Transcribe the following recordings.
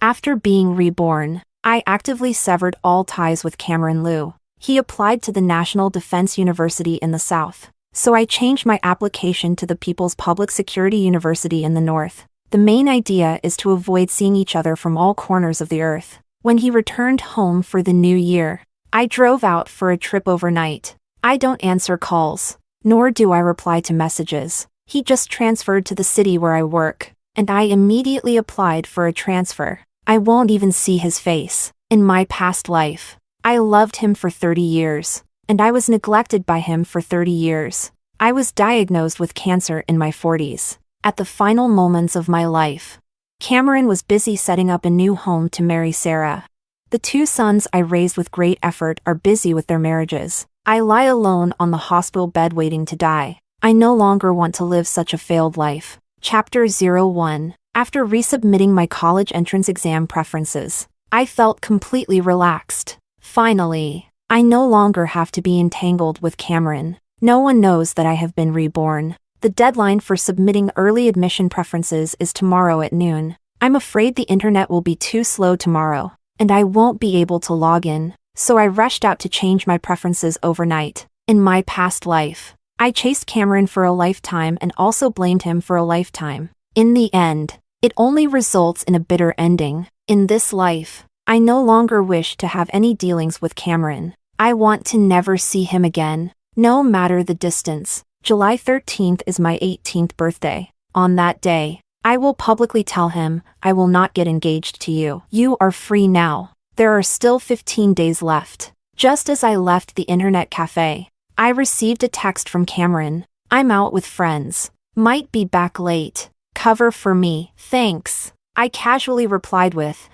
After being reborn, I actively severed all ties with Cameron Liu. He applied to the National Defense University in the South, so I changed my application to the People's Public Security University in the North. The main idea is to avoid seeing each other from all corners of the earth. When he returned home for the new year, I drove out for a trip overnight. I don't answer calls, nor do I reply to messages. He just transferred to the city where I work, and I immediately applied for a transfer. I won't even see his face. In my past life, I loved him for 30 years, and I was neglected by him for 30 years. I was diagnosed with cancer in my 40s. At the final moments of my life, Cameron was busy setting up a new home to marry Sarah. The two sons I raised with great effort are busy with their marriages. I lie alone on the hospital bed waiting to die. I no longer want to live such a failed life. Chapter 01. After resubmitting my college entrance exam preferences, I felt completely relaxed. Finally, I no longer have to be entangled with Cameron. No one knows that I have been reborn. The deadline for submitting early admission preferences is tomorrow at noon. I'm afraid the internet will be too slow tomorrow, and I won't be able to log in, so I rushed out to change my preferences overnight. In my past life, I chased Cameron for a lifetime and also blamed him for a lifetime. In the end, it only results in a bitter ending. In this life, I no longer wish to have any dealings with Cameron. I want to never see him again, no matter the distance. July 13th is my 18th birthday. On that day, I will publicly tell him, I will not get engaged to you. You are free now. There are still 15 days left. Just as I left the internet cafe, I received a text from Cameron. I'm out with friends. Might be back late. Cover for me, thanks. I casually replied with,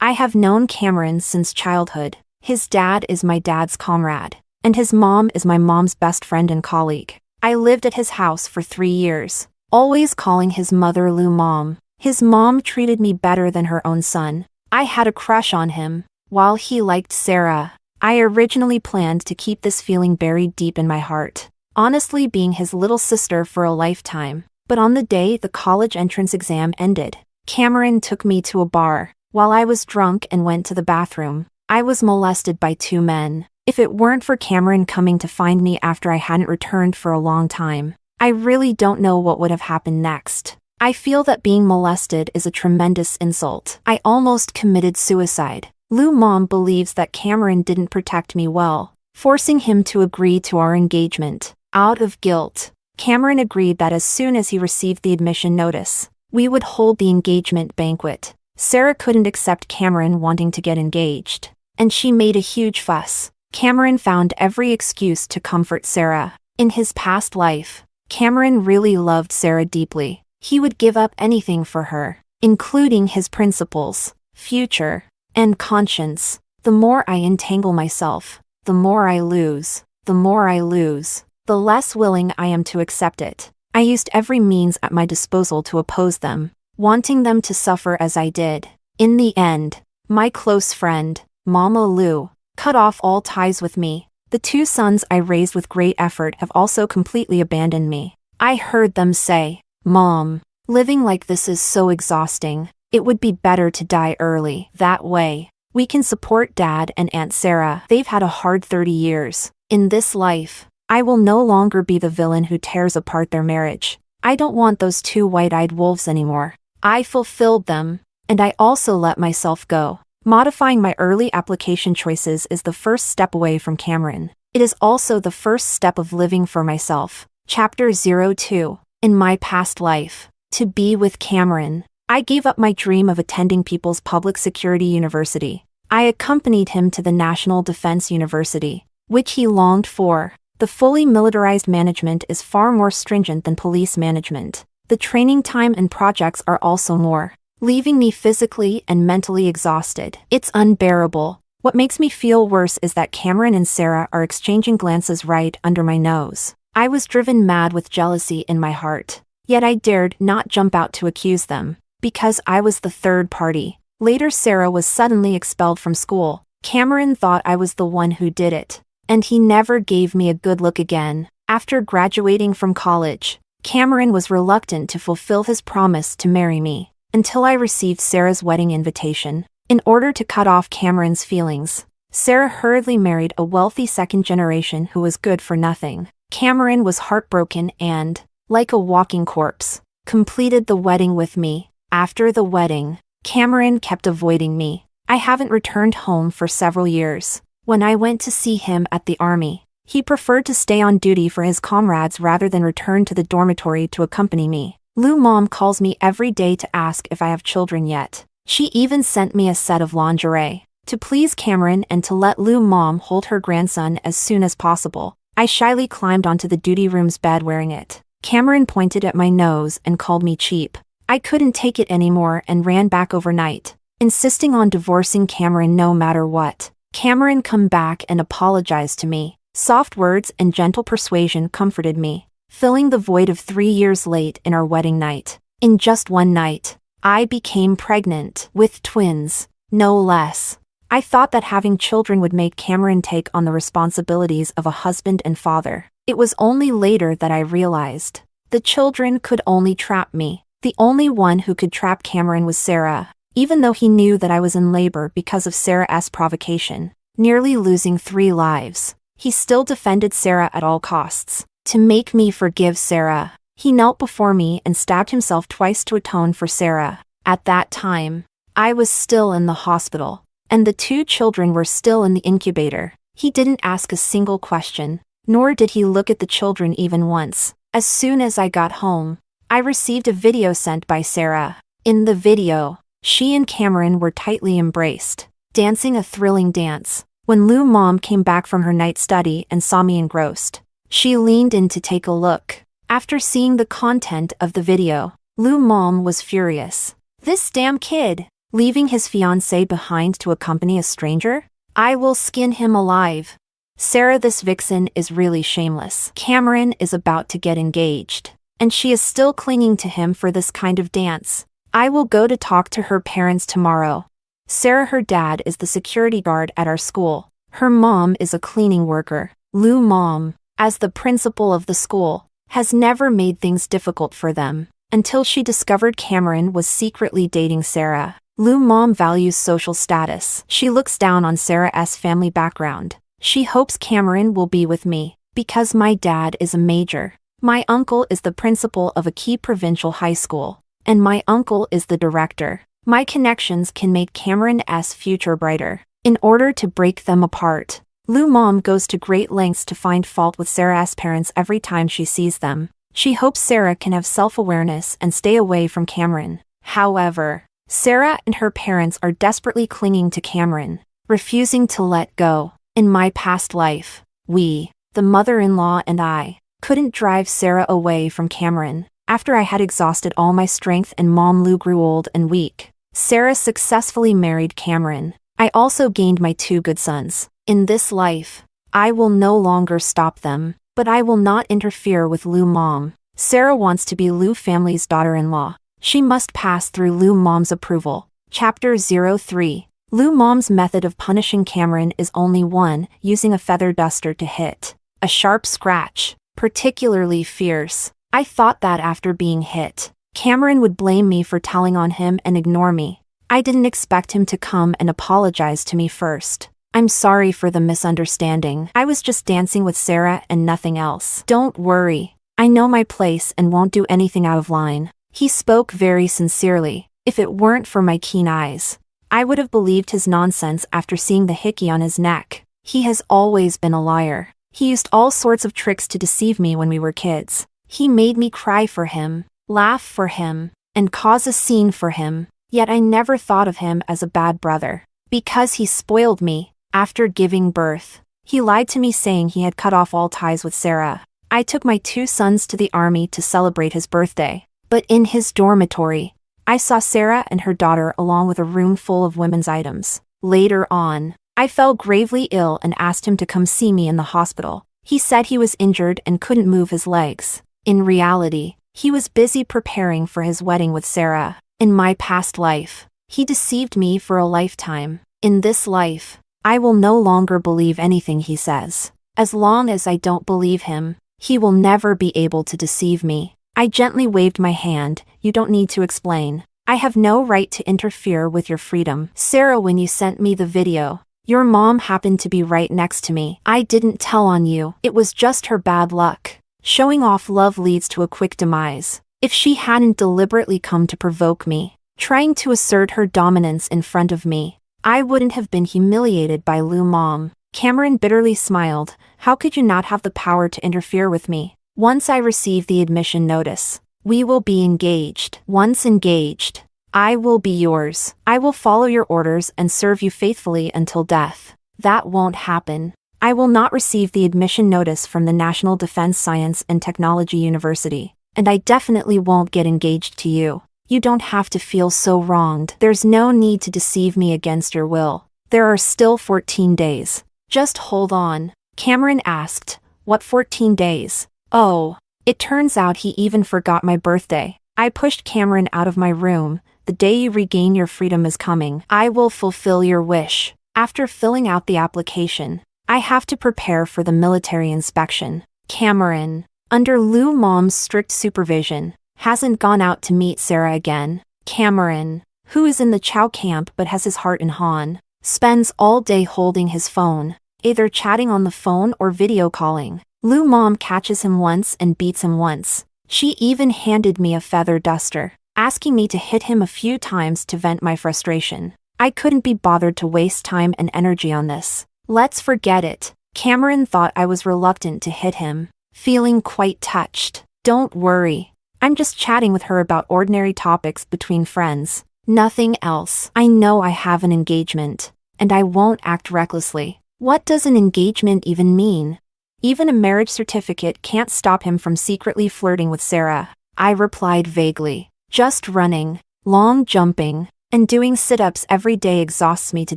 I have known Cameron since childhood. His dad is my dad's comrade, and his mom is my mom's best friend and colleague. I lived at his house for 3 years, always calling his mother Lou Mom. His mom treated me better than her own son. I had a crush on him, while he liked Sarah. I originally planned to keep this feeling buried deep in my heart, honestly being his little sister for a lifetime. But on the day the college entrance exam ended, Cameron took me to a bar. While I was drunk and went to the bathroom, I was molested by 2 men. If it weren't for Cameron coming to find me after I hadn't returned for a long time, I really don't know what would have happened next. I feel that being molested is a tremendous insult. I almost committed suicide. Lou Mom believes that Cameron didn't protect me well, forcing him to agree to our engagement. Out of guilt, Cameron agreed that as soon as he received the admission notice, we would hold the engagement banquet. Sarah couldn't accept Cameron wanting to get engaged, and she made a huge fuss. Cameron found every excuse to comfort Sarah. In his past life, Cameron really loved Sarah deeply. He would give up anything for her, including his principles, future, and conscience. The more I entangle myself, the more I lose. The more I lose, the less willing I am to accept it. I used every means at my disposal to oppose them, wanting them to suffer as I did. In the end, my close friend, Mama Lou, cut off all ties with me. The 2 sons I raised with great effort have also completely abandoned me. I heard them say, Mom, living like this is so exhausting. It would be better to die early. That way, we can support Dad and Aunt Sarah. They've had a hard 30 years. In this life, I will no longer be the villain who tears apart their marriage. I don't want those 2 white-eyed wolves anymore. I fulfilled them, and I also let myself go. Modifying my early application choices is the first step away from Cameron. It is also the first step of living for myself. Chapter 02. In my past life, to be with Cameron, I gave up my dream of attending People's Public Security University. I accompanied him to the National Defense University, which he longed for. The fully militarized management is far more stringent than police management. The training time and projects are also more, leaving me physically and mentally exhausted. It's unbearable. What makes me feel worse is that Cameron and Sarah are exchanging glances right under my nose. I was driven mad with jealousy in my heart. Yet I dared not jump out to accuse them, because I was the third party. Later Sarah was suddenly expelled from school. Cameron thought I was the one who did it, and he never gave me a good look again. After graduating from college, Cameron was reluctant to fulfill his promise to marry me. until I received Sarah's wedding invitation. In order to cut off Cameron's feelings, Sarah hurriedly married a wealthy second generation who was good for nothing. Cameron was heartbroken and, like a walking corpse, completed the wedding with me. After the wedding, Cameron kept avoiding me. I haven't returned home for several years. When I went to see him at the army, he preferred to stay on duty for his comrades rather than return to the dormitory to accompany me. Lou Mom calls me every day to ask if I have children yet. She even sent me a set of lingerie to please Cameron and to let Lou Mom hold her grandson as soon as possible. I shyly climbed onto the duty room's bed wearing it. Cameron pointed at my nose and called me cheap. I couldn't take it anymore and ran back overnight, insisting on divorcing Cameron no matter what. Cameron come back and apologized to me. Soft words and gentle persuasion comforted me, filling the void of 3 years late in our wedding night. In just one night, I became pregnant with twins, no less. I thought that having children would make Cameron take on the responsibilities of a husband and father. It was only later that I realized the children could only trap me. The only one who could trap Cameron was Sarah. Even though he knew that I was in labor because of Sarah's provocation, nearly losing 3 lives, he still defended Sarah at all costs. To make me forgive Sarah, he knelt before me and stabbed himself twice to atone for Sarah. At that time, I was still in the hospital, and the 2 children were still in the incubator. He didn't ask a single question, nor did he look at the children even once. As soon as I got home, I received a video sent by Sarah. In the video, she and Cameron were tightly embraced, dancing a thrilling dance. When Lou Mom came back from her night study and saw me engrossed, she leaned in to take a look. After seeing the content of the video, Lou Mom was furious. This damn kid, leaving his fiancée behind to accompany a stranger? I will skin him alive. Sarah, this vixen is really shameless. Cameron is about to get engaged, and she is still clinging to him for this kind of dance. I will go to talk to her parents tomorrow. Sarah, her dad is the security guard at our school. Her mom is a cleaning worker. Lou Mom, as the principal of the school, has never made things difficult for them, until she discovered Cameron was secretly dating Sarah. Lou Mom values social status. She looks down on Sarah's family background. She hopes Cameron will be with me, because my dad is a major. My uncle is the principal of a key provincial high school, and my uncle is the director. My connections can make Cameron's future brighter. In order to break them apart, Lou Mom goes to great lengths to find fault with Sarah's parents every time she sees them. She hopes Sarah can have self-awareness and stay away from Cameron. However, Sarah and her parents are desperately clinging to Cameron, refusing to let go. In my past life, we, the mother-in-law and I, couldn't drive Sarah away from Cameron. After I had exhausted all my strength and Mom Lou grew old and weak, Sarah successfully married Cameron. I also gained my 2 good sons. In this life, I will no longer stop them, but I will not interfere with Lou Mom. Sarah wants to be Lou family's daughter-in-law. She must pass through Lou Mom's approval. Chapter 03. Lou Mom's method of punishing Cameron is only one, using a feather duster to hit. A sharp scratch, particularly fierce. I thought that after being hit, Cameron would blame me for telling on him and ignore me. I didn't expect him to come and apologize to me first. I'm sorry for the misunderstanding. I was just dancing with Sarah and nothing else. Don't worry. I know my place and won't do anything out of line. He spoke very sincerely. If it weren't for my keen eyes, I would have believed his nonsense after seeing the hickey on his neck. He has always been a liar. He used all sorts of tricks to deceive me when we were kids. He made me cry for him, laugh for him, and cause a scene for him. Yet I never thought of him as a bad brother. Because he spoiled me, after giving birth, he lied to me saying he had cut off all ties with Sarah. I took my 2 sons to the army to celebrate his birthday. But in his dormitory, I saw Sarah and her daughter along with a room full of women's items. Later on, I fell gravely ill and asked him to come see me in the hospital. He said he was injured and couldn't move his legs. In reality, he was busy preparing for his wedding with Sarah. In my past life, he deceived me for a lifetime. In this life, I will no longer believe anything he says. As long as I don't believe him, he will never be able to deceive me. I gently waved my hand. You don't need to explain. I have no right to interfere with your freedom. Sarah, when you sent me the video, your mom happened to be right next to me. I didn't tell on you. It was just her bad luck. Showing off love leads to a quick demise. If she hadn't deliberately come to provoke me, trying to assert her dominance in front of me, I wouldn't have been humiliated by Lou Mom. Cameron bitterly smiled. How could you not have the power to interfere with me? Once I receive the admission notice, we will be engaged. Once engaged, I will be yours. I will follow your orders and serve you faithfully until death. That won't happen. I will not receive the admission notice from the National Defense Science and Technology University, and I definitely won't get engaged to you. You don't have to feel so wronged. There's no need to deceive me against your will. There are still 14 days. Just hold on. Cameron asked, what 14 days? Oh, it turns out he even forgot my birthday. I pushed Cameron out of my room. The day you regain your freedom is coming. I will fulfill your wish. After filling out the application, I have to prepare for the military inspection. Cameron, under Lou Mom's strict supervision, hasn't gone out to meet Sarah again. Cameron, who is in the Chow camp but has his heart in Han, spends all day holding his phone, either chatting on the phone or video calling. Lou Mom catches him once and beats him once. She even handed me a feather duster, asking me to hit him a few times to vent my frustration. I couldn't be bothered to waste time and energy on this. Let's forget it. Cameron thought I was reluctant to hit him, feeling quite touched. Don't worry. I'm just chatting with her about ordinary topics between friends. Nothing else. I know I have an engagement, and I won't act recklessly. What does an engagement even mean? Even a marriage certificate can't stop him from secretly flirting with Sarah. I replied vaguely. Just running, long jumping, and doing sit-ups every day exhausts me to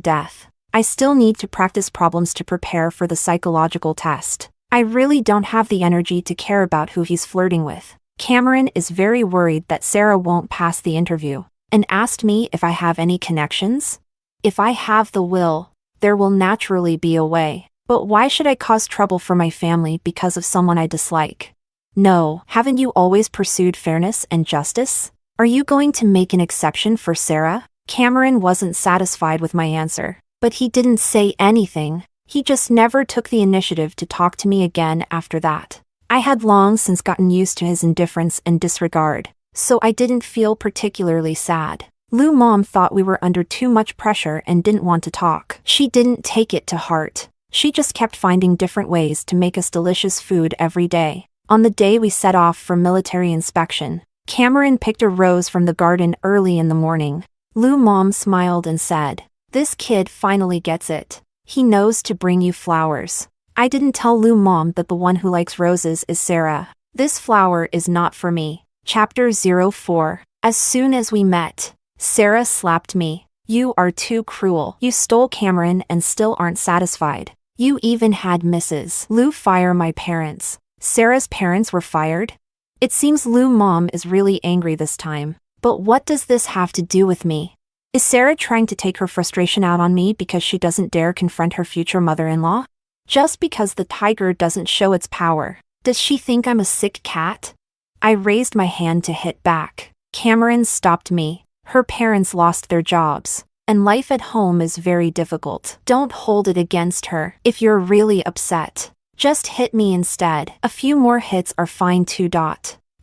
death. I still need to practice problems to prepare for the psychological test. I really don't have the energy to care about who he's flirting with. Cameron is very worried that Sarah won't pass the interview, and asked me if I have any connections. If I have the will, there will naturally be a way. But why should I cause trouble for my family because of someone I dislike? No, haven't you always pursued fairness and justice? Are you going to make an exception for Sarah? Cameron wasn't satisfied with my answer, but he didn't say anything. He just never took the initiative to talk to me again after that. I had long since gotten used to his indifference and disregard, so I didn't feel particularly sad. Lou Mom thought we were under too much pressure and didn't want to talk. She didn't take it to heart. She just kept finding different ways to make us delicious food every day. On the day we set off for military inspection, Cameron picked a rose from the garden early in the morning. Lou Mom smiled and said, "This kid finally gets it. He knows to bring you flowers." I didn't tell Lou Mom that the one who likes roses is Sarah. This flower is not for me. Chapter 04. As soon as we met, Sarah slapped me. You are too cruel. You stole Cameron and still aren't satisfied. You even had Mrs. Lou fire my parents. Sarah's parents were fired? It seems Lou Mom is really angry this time. But what does this have to do with me? Is Sarah trying to take her frustration out on me because she doesn't dare confront her future mother-in-law? Just because the tiger doesn't show its power, does she think I'm a sick cat? I raised my hand to hit back. Cameron stopped me. Her parents lost their jobs, and life at home is very difficult. Don't hold it against her. If you're really upset, just hit me instead. A few more hits are fine too.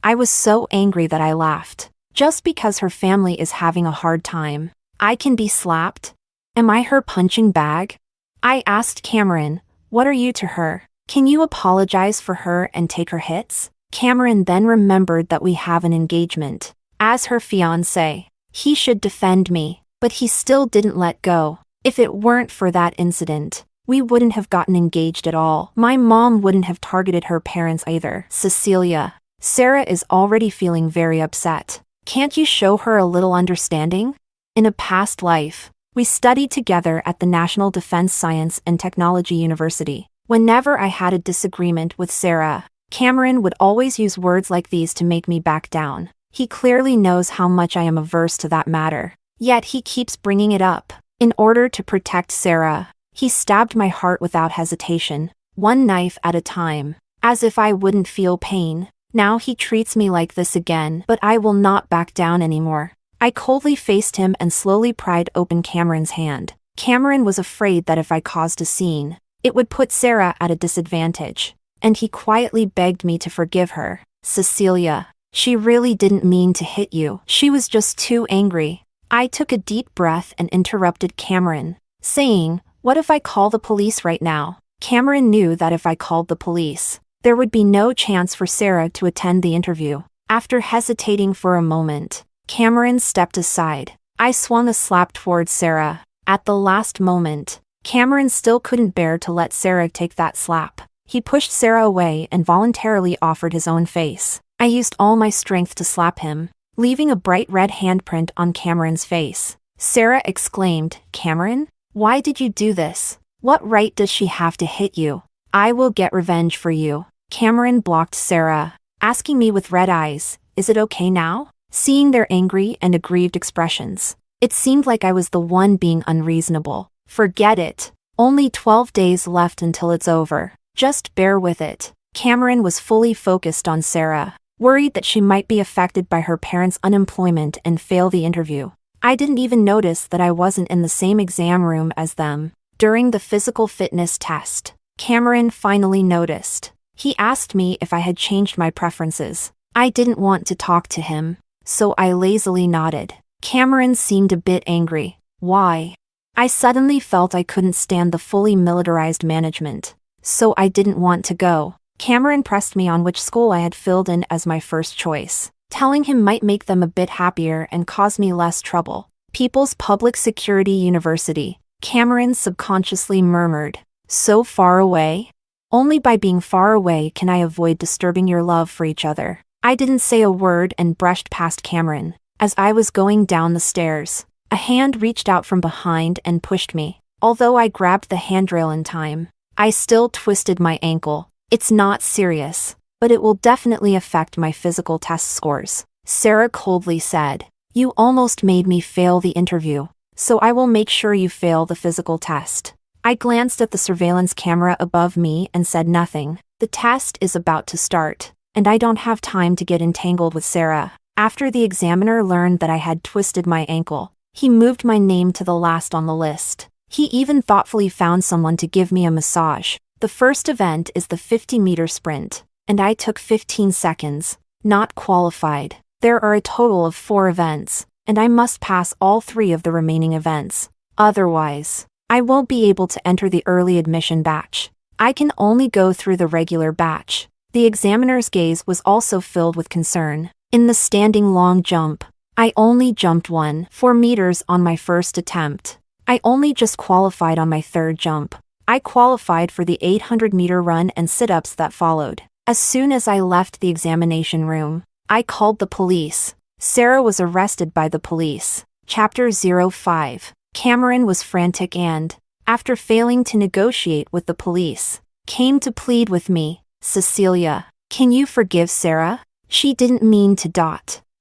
I was so angry that I laughed. Just because her family is having a hard time, I can be slapped? Am I her punching bag? I asked Cameron, what are you to her? Can you apologize for her and take her hits? Cameron then remembered that we have an engagement. As her fiancé, he should defend me, but he still didn't let go. If it weren't for that incident, we wouldn't have gotten engaged at all. My mom wouldn't have targeted her parents either. Cecilia, Sarah is already feeling very upset. Can't you show her a little understanding? In a past life, we studied together at the National Defense Science and Technology University. Whenever I had a disagreement with Sarah, Cameron would always use words like these to make me back down. He clearly knows how much I am averse to that matter, yet he keeps bringing it up. In order to protect Sarah, he stabbed my heart without hesitation, one knife at a time, as if I wouldn't feel pain. Now he treats me like this again, but I will not back down anymore. I coldly faced him and slowly pried open Cameron's hand. Cameron was afraid that if I caused a scene, it would put Sarah at a disadvantage, and he quietly begged me to forgive her. Cecilia, she really didn't mean to hit you. She was just too angry. I took a deep breath and interrupted Cameron, saying, "What if I call the police right now?" Cameron knew that if I called the police, there would be no chance for Sarah to attend the interview. After hesitating for a moment, Cameron stepped aside. I swung a slap towards Sarah. At the last moment, Cameron still couldn't bear to let Sarah take that slap. He pushed Sarah away and voluntarily offered his own face. I used all my strength to slap him, leaving a bright red handprint on Cameron's face. Sarah exclaimed, "Cameron? Why did you do this? What right does she have to hit you? I will get revenge for you." Cameron blocked Sarah, asking me with red eyes, "Is it okay now?" Seeing their angry and aggrieved expressions, it seemed like I was the one being unreasonable. "Forget it. Only 12 days left until it's over. Just bear with it." Cameron was fully focused on Sarah, worried that she might be affected by her parents' unemployment and fail the interview. I didn't even notice that I wasn't in the same exam room as them. During the physical fitness test, Cameron finally noticed. He asked me if I had changed my preferences. I didn't want to talk to him, so I lazily nodded. Cameron seemed a bit angry. "Why?" I suddenly felt I couldn't stand the fully militarized management, so I didn't want to go. Cameron pressed me on which school I had filled in as my first choice. Telling him might make them a bit happier and cause me less trouble. People's Public Security University, Cameron subconsciously murmured. "So far away? Only by being far away can I avoid disturbing your love for each other." I didn't say a word and brushed past Cameron. As I was going down the stairs, a hand reached out from behind and pushed me. Although I grabbed the handrail in time, I still twisted my ankle. "It's not serious, but it will definitely affect my physical test scores," Sarah coldly said. "You almost made me fail the interview, so I will make sure you fail the physical test." I glanced at the surveillance camera above me and said nothing. The test is about to start, and I don't have time to get entangled with Sarah. After the examiner learned that I had twisted my ankle, he moved my name to the last on the list. He even thoughtfully found someone to give me a massage. The first event is the 50-meter sprint, and I took 15 seconds. Not qualified. There are a total of 4 events, and I must pass all 3 of the remaining events. Otherwise, I won't be able to enter the early admission batch. I can only go through the regular batch. The examiner's gaze was also filled with concern. In the standing long jump, I only jumped 4 meters on my first attempt. I only just qualified on my 3rd jump. I qualified for the 800-meter run and sit-ups that followed. As soon as I left the examination room, I called the police. Sarah was arrested by the police. Chapter 05. Cameron was frantic and, after failing to negotiate with the police, came to plead with me. "Cecilia, can you forgive Sarah? She didn't mean to.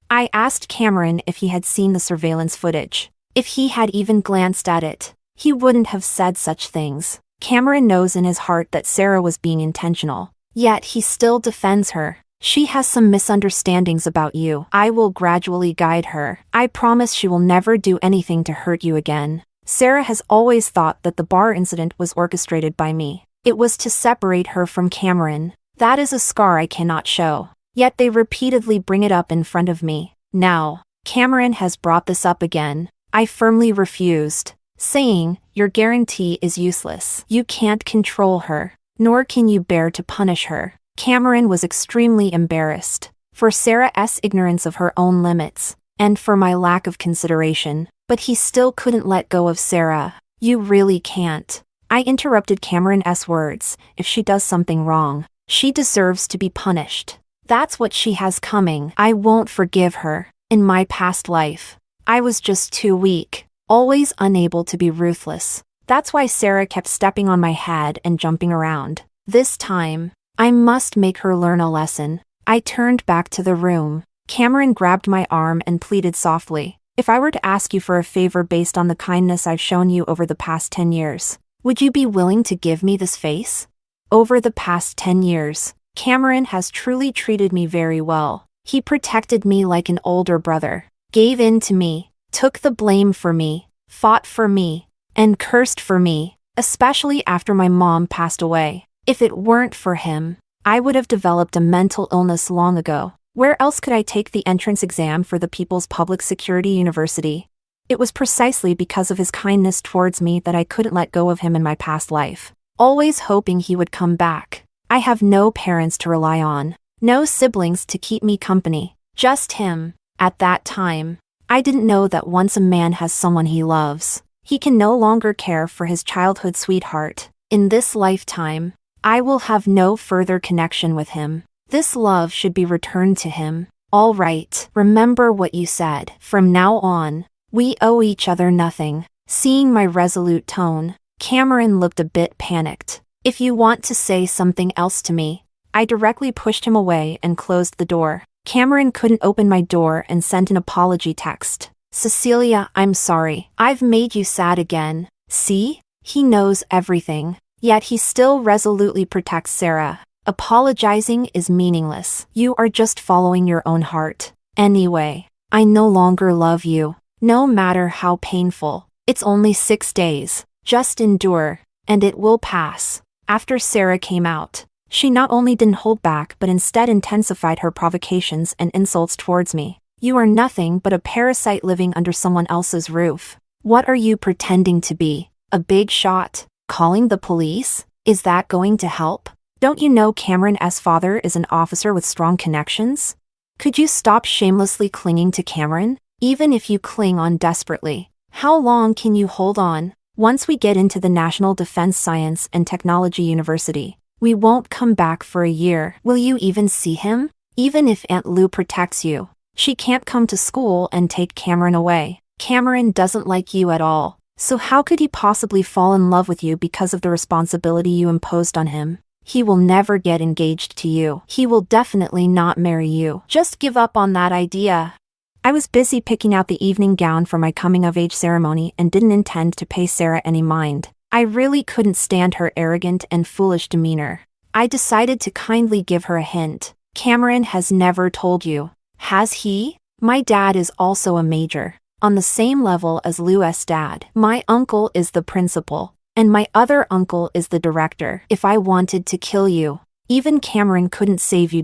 I asked Cameron if he had seen the surveillance footage. If he had even glanced at it, he wouldn't have said such things. Cameron knows in his heart that Sarah was being intentional, yet he still defends her. "She has some misunderstandings about you. I will gradually guide her. I promise she will never do anything to hurt you again." Sarah has always thought that the bar incident was orchestrated by me. It was to separate her from Cameron. That is a scar I cannot show. Yet they repeatedly bring it up in front of me. Now, Cameron has brought this up again. I firmly refused, saying, "Your guarantee is useless. You can't control her, nor can you bear to punish her." Cameron was extremely embarrassed for Sarah's ignorance of her own limits, and for my lack of consideration, but he still couldn't let go of Sarah. "You really can't." I interrupted Cameron's words. "If she does something wrong, she deserves to be punished. That's what she has coming. I won't forgive her. In my past life, I was just too weak, always unable to be ruthless. That's why Sarah kept stepping on my head and jumping around. This time, I must make her learn a lesson." I turned back to the room. Cameron grabbed my arm and pleaded softly. "If I were to ask you for a favor based on the kindness I've shown you over the past 10 years, would you be willing to give me this face?" Over the past 10 years, Cameron has truly treated me very well. He protected me like an older brother, gave in to me, took the blame for me, fought for me, and cursed for me, especially after my mom passed away. If it weren't for him, I would have developed a mental illness long ago. Where else could I take the entrance exam for the People's Public Security University? It was precisely because of his kindness towards me that I couldn't let go of him in my past life, always hoping he would come back. I have no parents to rely on, no siblings to keep me company, just him. At that time, I didn't know that once a man has someone he loves, he can no longer care for his childhood sweetheart. In this lifetime, I will have no further connection with him. This love should be returned to him. All right, remember what you said. From now on, we owe each other nothing. Seeing my resolute tone, Cameron looked a bit panicked. If you want to say something else to me, I directly pushed him away and closed the door. Cameron couldn't open my door and sent an apology text. Cecilia, I'm sorry. I've made you sad again. See? He knows everything. Yet he still resolutely protects Sarah. Apologizing is meaningless. You are just following your own heart. Anyway, I no longer love you. No matter how painful. It's only 6 days. Just endure, and it will pass. After Sarah came out, she not only didn't hold back but instead intensified her provocations and insults towards me. You are nothing but a parasite living under someone else's roof. What are you pretending to be? A big shot? Calling the police? Is that going to help? Don't you know Cameron's father is an officer with strong connections? Could you stop shamelessly clinging to Cameron? Even if you cling on desperately, how long can you hold on? Once we get into the National Defense Science and Technology University, we won't come back for a year. Will you even see him? Even if Aunt Lou protects you, she can't come to school and take Cameron away. Cameron doesn't like you at all, so how could he possibly fall in love with you because of the responsibility you imposed on him? He will never get engaged to you. He will definitely not marry you. Just give up on that idea. I was busy picking out the evening gown for my coming-of-age ceremony and didn't intend to pay Sarah any mind. I really couldn't stand her arrogant and foolish demeanor. I decided to kindly give her a hint. Cameron has never told you, has he? My dad is also a major, on the same level as Lou's dad. My uncle is the principal, and my other uncle is the director. If I wanted to kill you, even Cameron couldn't save you.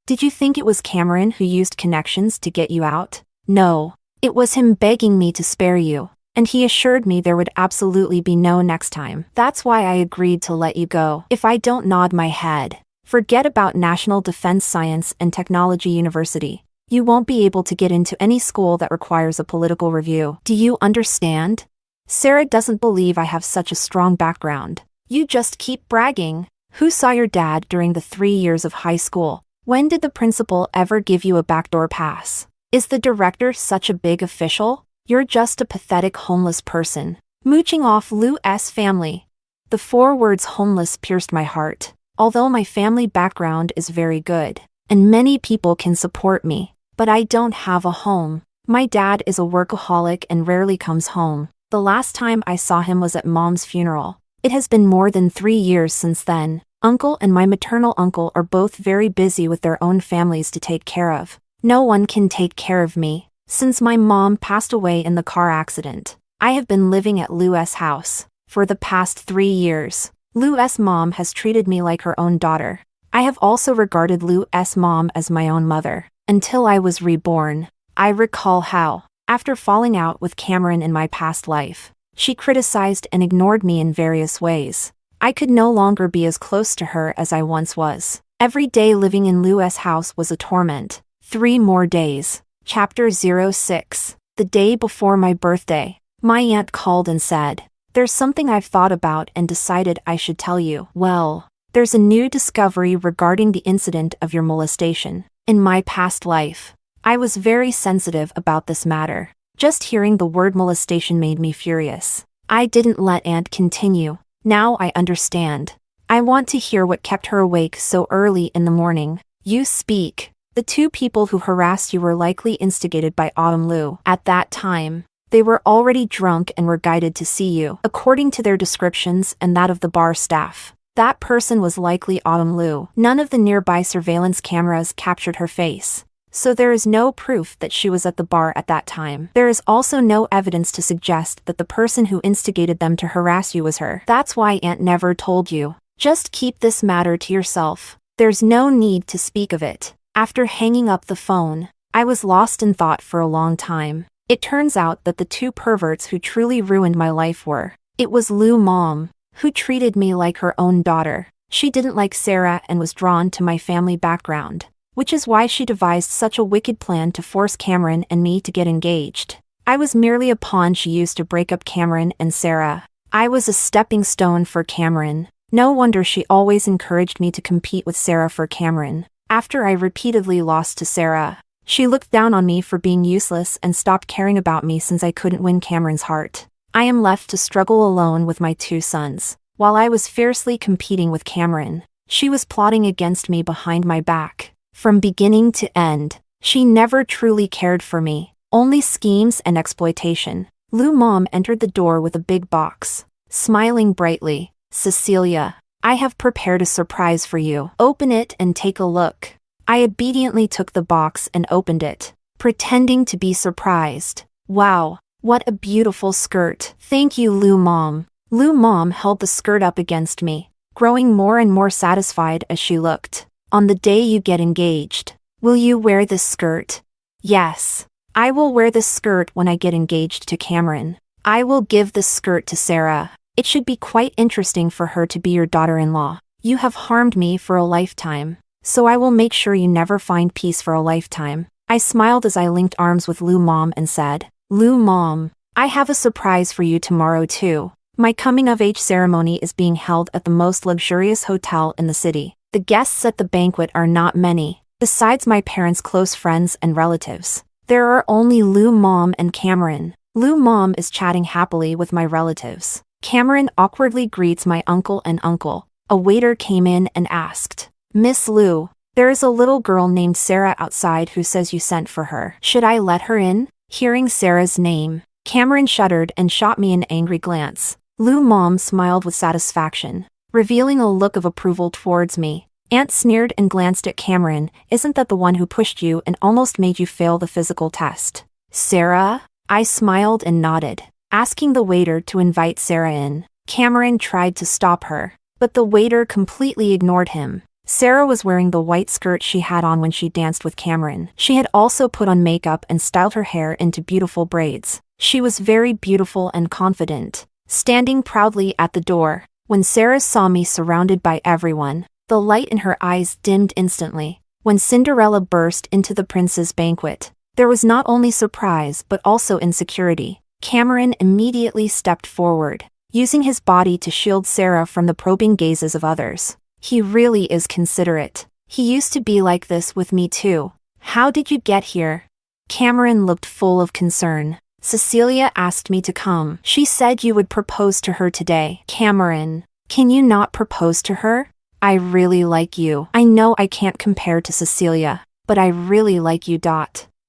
Did you think it was Cameron who used connections to get you out? No, it was him begging me to spare you, and he assured me there would absolutely be no next time. That's why I agreed to let you go. If I don't nod my head, forget about National Defense Science and Technology University. You won't be able to get into any school that requires a political review. Do you understand? Sarah doesn't believe I have such a strong background. You just keep bragging. Who saw your dad during the 3 years of high school? When did the principal ever give you a backdoor pass? Is the director such a big official? You're just a pathetic homeless person, mooching off Lou's family. The 4 words homeless pierced my heart. Although my family background is very good, and many people can support me, but I don't have a home. My dad is a workaholic and rarely comes home. The last time I saw him was at Mom's funeral. It has been more than 3 years since then. Uncle and my maternal uncle are both very busy with their own families to take care of. No one can take care of me. Since my mom passed away in the car accident, I have been living at Lou's house for the past 3 years. Lou's mom has treated me like her own daughter. I have also regarded Lou's mom as my own mother, until I was reborn. I recall how, after falling out with Cameron in my past life, she criticized and ignored me in various ways. I could no longer be as close to her as I once was. Every day living in Lou's house was a torment. 3 more days. Chapter 06. The day before my birthday, my aunt called and said, "There's something I've thought about and decided I should tell you." Well, there's a new discovery regarding the incident of your molestation. In my past life, I was very sensitive about this matter. Just hearing the word molestation made me furious. I didn't let Aunt continue. Now I understand. I want to hear what kept her awake so early in the morning. You speak. The 2 people who harassed you were likely instigated by Autumn Lou. At that time, they were already drunk and were guided to see you, according to their descriptions and that of the bar staff. That person was likely Autumn Lou. None of the nearby surveillance cameras captured her face. so there is no proof that she was at the bar at that time. There is also no evidence to suggest that the person who instigated them to harass you was her. That's why Aunt never told you. Just keep this matter to yourself. There's no need to speak of it. After hanging up the phone, I was lost in thought for a long time. It turns out that the two perverts who truly ruined my life were. It was Lou Mom, who treated me like her own daughter. She didn't like Sarah and was drawn to my family background, which is why she devised such a wicked plan to force Cameron and me to get engaged. I was merely a pawn she used to break up Cameron and Sarah. I was a stepping stone for Cameron. No wonder she always encouraged me to compete with Sarah for Cameron. After I repeatedly lost to Sarah, she looked down on me for being useless and stopped caring about me since I couldn't win Cameron's heart. I am left to struggle alone with my two sons. While I was fiercely competing with Cameron, she was plotting against me behind my back. From beginning to end, she never truly cared for me, only schemes and exploitation. Lou Mom entered the door with a big box, smiling brightly. "Cecilia, I have prepared a surprise for you. Open it and take a look." I obediently took the box and opened it, pretending to be surprised. "Wow, what a beautiful skirt." "Thank you, Lou Mom." Lou Mom held the skirt up against me, growing more and more satisfied as she looked. "On the day you get engaged, will you wear this skirt?" "Yes, I will wear this skirt when I get engaged to Cameron. I will give this skirt to Sarah. It should be quite interesting for her to be your daughter-in-law. You have harmed me for a lifetime, so I will make sure you never find peace for a lifetime." I smiled as I linked arms with Lou Mom and said, "Lou Mom, I have a surprise for you tomorrow too. My coming-of-age ceremony is being held at the most luxurious hotel in the city. The guests at the banquet are not many. Besides my parents' close friends and relatives, there are only Lou Mom and Cameron. Lou Mom is chatting happily with my relatives. Cameron awkwardly greets my uncle and uncle. A waiter came in and asked, "Miss Lou, there is a little girl named Sarah outside who says you sent for her. Should I let her in?" Hearing Sarah's name, Cameron shuddered and shot me an angry glance. Lou Mom smiled with satisfaction, revealing a look of approval towards me. Aunt sneered and glanced at Cameron. "Isn't that the one who pushed you and almost made you fail the physical test?" "Sarah?" I smiled and nodded, asking the waiter to invite Sarah in. Cameron tried to stop her, but the waiter completely ignored him. Sarah was wearing the white skirt she had on when she danced with Cameron. She had also put on makeup and styled her hair into beautiful braids. She was very beautiful and confident, standing proudly at the door. When Sarah saw me surrounded by everyone, the light in her eyes dimmed instantly. When Cinderella burst into the prince's banquet, there was not only surprise but also insecurity. Cameron immediately stepped forward, using his body to shield Sarah from the probing gazes of others. He really is considerate. He used to be like this with me too. "How did you get here?" Cameron looked full of concern. "Cecilia asked me to come. She said you would propose to her today." "Cameron, can you not propose to her? I really like you. I know I can't compare to Cecilia, but I really like you.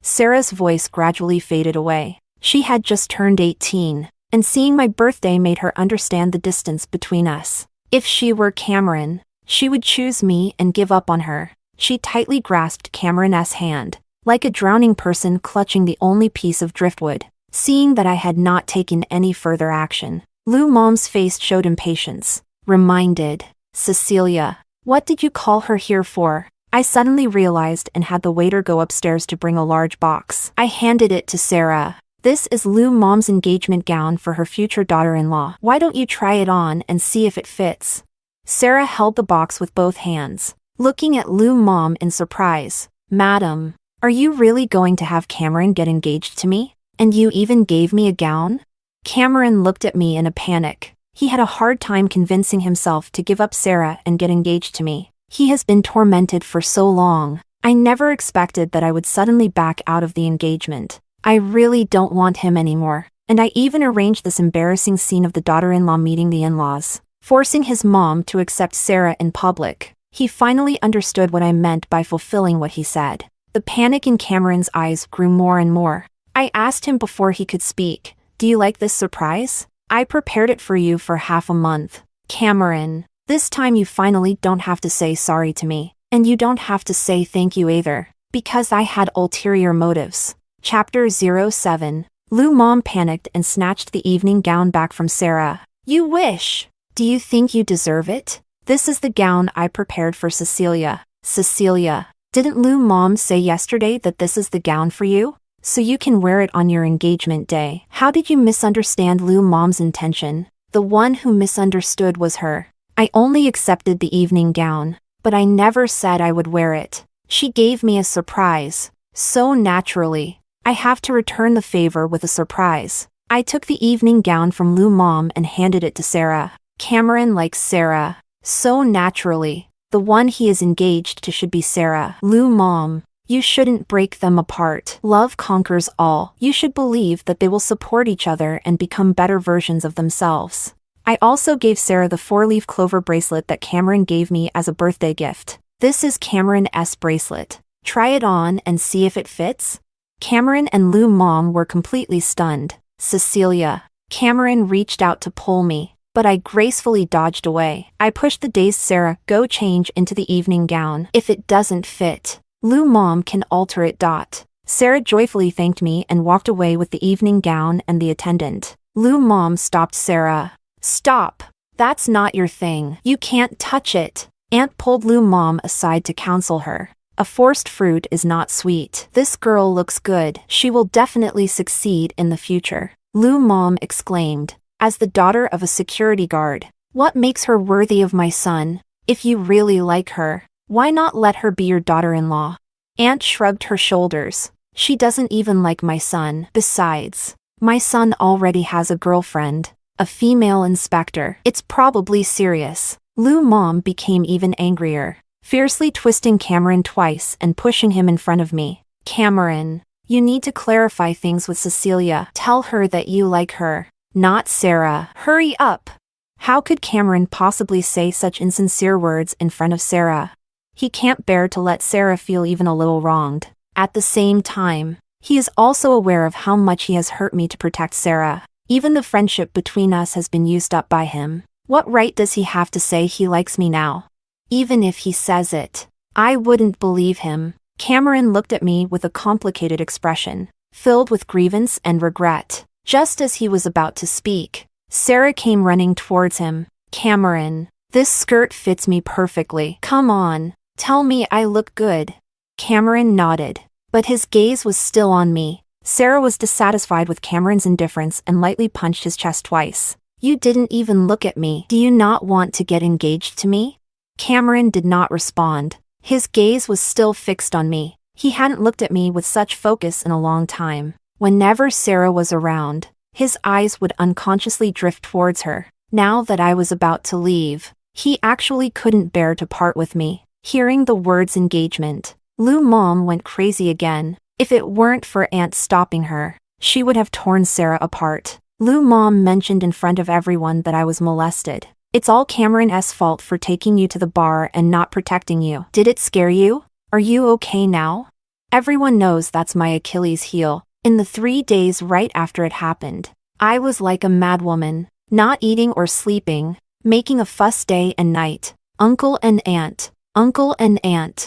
Sarah's voice gradually faded away. She had just turned 18, and seeing my birthday made her understand the distance between us. If she were Cameron, she would choose me and give up on her. She tightly grasped Cameron's hand, like a drowning person clutching the only piece of driftwood. Seeing that I had not taken any further action, Lou Mom's face showed impatience. Reminded, "Cecilia, what did you call her here for?" I suddenly realized and had the waiter go upstairs to bring a large box. I handed it to Sarah. "This is Lou Mom's engagement gown for her future daughter-in-law. Why don't you try it on and see if it fits?" Sarah held the box with both hands, looking at Lou Mom in surprise. "Madam, are you really going to have Cameron get engaged to me? And you even gave me a gown?" Cameron looked at me in a panic. He had a hard time convincing himself to give up Sarah and get engaged to me. He has been tormented for so long. I never expected that I would suddenly back out of the engagement. I really don't want him anymore. And I even arranged this embarrassing scene of the daughter-in-law meeting the in-laws, forcing his mom to accept Sarah in public. He finally understood what I meant by fulfilling what he said. The panic in Cameron's eyes grew more and more. I asked him before he could speak, "Do you like this surprise? I prepared it for you for half a month." "Cameron, this time you finally don't have to say sorry to me. And you don't have to say thank you either. Because I had ulterior motives. Chapter 07. Lu Mom panicked and snatched the evening gown back from Sarah. You wish! Do you think you deserve it? This is the gown I prepared for Cecilia. Cecilia, didn't Lu Mom say yesterday that this is the gown for you? So you can wear it on your engagement day. How did you misunderstand Lu Mom's intention? The one who misunderstood was her. I only accepted the evening gown, but I never said I would wear it. She gave me a surprise. So naturally, I have to return the favor with a surprise. I took the evening gown from Lu Mom and handed it to Sarah. Cameron likes Sarah. So naturally, the one he is engaged to should be Sarah. Lu Mom, you shouldn't break them apart. Love conquers all. You should believe that they will support each other and become better versions of themselves. I also gave Sarah the 4-leaf clover bracelet that Cameron gave me as a birthday gift. This is Cameron's bracelet. Try it on and see if it fits. Cameron and Lu Mom were completely stunned. Cecilia. Cameron reached out to pull me, but I gracefully dodged away. I pushed the dazed Sarah. Go change into the evening gown. If it doesn't fit, Lu Mom can alter it. Sarah joyfully thanked me and walked away with the evening gown and the attendant. Lu Mom stopped Sarah. Stop. That's not your thing. You can't touch it. Aunt pulled Lu Mom aside to counsel her. A forced fruit is not sweet. This girl looks good. She will definitely succeed in the future. Lu Mom exclaimed, as the daughter of a security guard. What makes her worthy of my son? If you really like her, why not let her be your daughter-in-law? Aunt shrugged her shoulders. She doesn't even like my son. Besides, my son already has a girlfriend, a female inspector. It's probably serious. Lu Mom became even angrier, fiercely twisting Cameron twice and pushing him in front of me. Cameron, you need to clarify things with Cecilia. Tell her that you like her, not Sarah. Hurry up! How could Cameron possibly say such insincere words in front of Sarah? He can't bear to let Sarah feel even a little wronged. At the same time, he is also aware of how much he has hurt me to protect Sarah. Even the friendship between us has been used up by him. What right does he have to say he likes me now? Even if he says it, I wouldn't believe him. Cameron looked at me with a complicated expression, filled with grievance and regret. Just as he was about to speak, Sarah came running towards him. Cameron, this skirt fits me perfectly. Come on, tell me I look good. Cameron nodded, but his gaze was still on me. Sarah was dissatisfied with Cameron's indifference and lightly punched his chest twice. You didn't even look at me. Do you not want to get engaged to me? Cameron did not respond. His gaze was still fixed on me. He hadn't looked at me with such focus in a long time. Whenever Sarah was around, his eyes would unconsciously drift towards her. Now that I was about to leave, he actually couldn't bear to part with me. Hearing the words engagement, Lu Mom went crazy again. If it weren't for Aunt stopping her, she would have torn Sarah apart. Lu Mom mentioned in front of everyone that I was molested. It's all Cameron's fault for taking you to the bar and not protecting you. Did it scare you? Are you okay now? Everyone knows that's my Achilles heel. In the 3 days right after it happened, I was like a madwoman, not eating or sleeping, making a fuss day and night. Uncle and Aunt.